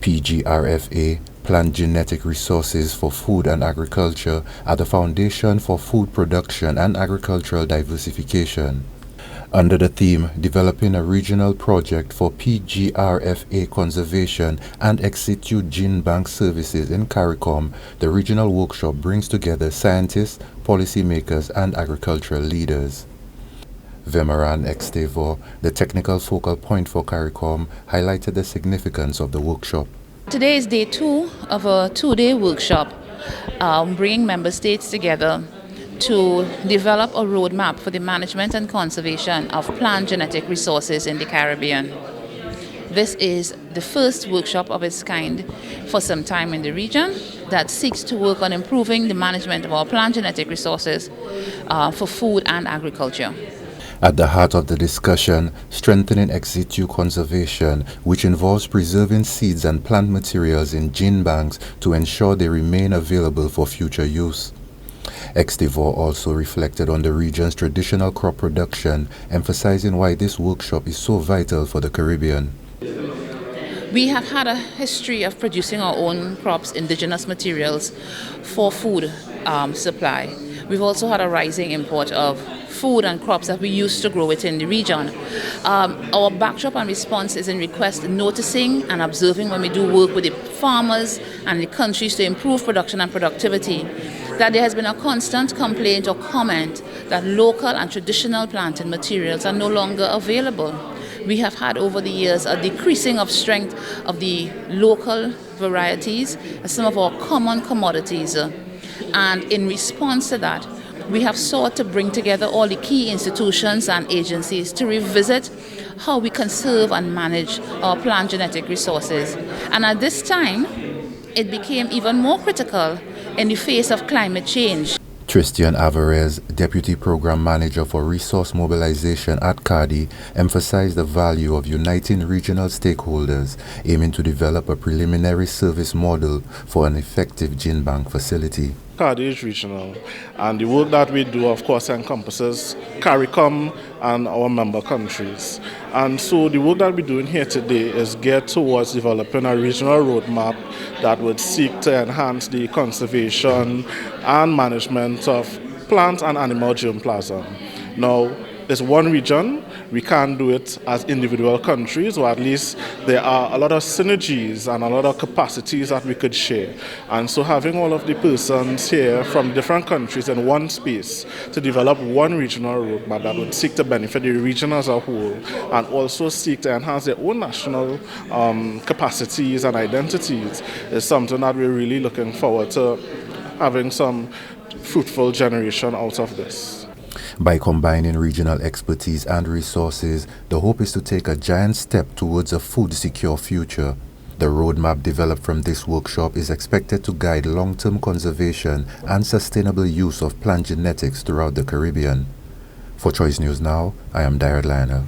PGRFA, Plant Genetic Resources for Food and Agriculture, are the foundation for food production and agricultural diversification. Under the theme, Developing a Regional Project for PGRFA Conservation and Ex situ Gene Bank Services in CARICOM, the regional workshop brings together scientists, policymakers, and agricultural leaders. Vemeran Extevor, the technical focal point for CARICOM, highlighted the significance of the workshop. Today is day 2 of a 2-day workshop, bringing member states together to develop a roadmap for the management and conservation of plant genetic resources in the Caribbean. This is the first workshop of its kind for some time in the region that seeks to work on improving the management of our plant genetic resources for food and agriculture. At the heart of the discussion, strengthening ex situ conservation, which involves preserving seeds and plant materials in gene banks to ensure they remain available for future use. Extevor also reflected on the region's traditional crop production, emphasizing why this workshop is so vital for the Caribbean. We have had a history of producing our own crops, indigenous materials, for food supply. We've also had a rising import of food and crops that we used to grow within the region. Our backdrop and response is in request noticing and observing when we do work with the farmers and the countries to improve production and productivity, that there has been a constant complaint or comment that local and traditional planting materials are no longer available. We have had over the years a decreasing of strength of the local varieties, some of our common commodities. And in response to that, we have sought to bring together all the key institutions and agencies to revisit how we conserve and manage our plant genetic resources. And at this time, it became even more critical in the face of climate change. Tristan Alvarez, Deputy Program Manager for Resource Mobilization at CARDI, emphasized the value of uniting regional stakeholders, aiming to develop a preliminary service model for an effective gene bank facility. CARDI is regional, and the work that we do, of course, encompasses CARICOM and our member countries. And so the work that we're doing here today is geared towards developing a regional roadmap that would seek to enhance the conservation and management of plant and animal germplasm. Now, it's one region. We can't do it as individual countries, or at least there are a lot of synergies and a lot of capacities that we could share. And so having all of the persons here from different countries in one space to develop one regional roadmap that would seek to benefit the region as a whole and also seek to enhance their own national capacities and identities is something that we're really looking forward to having some fruitful generation out of this. By combining regional expertise and resources, the hope is to take a giant step towards a food-secure future. The roadmap developed from this workshop is expected to guide long-term conservation and sustainable use of plant genetics throughout the Caribbean. For Choice News Now, I am Darrell Lionel.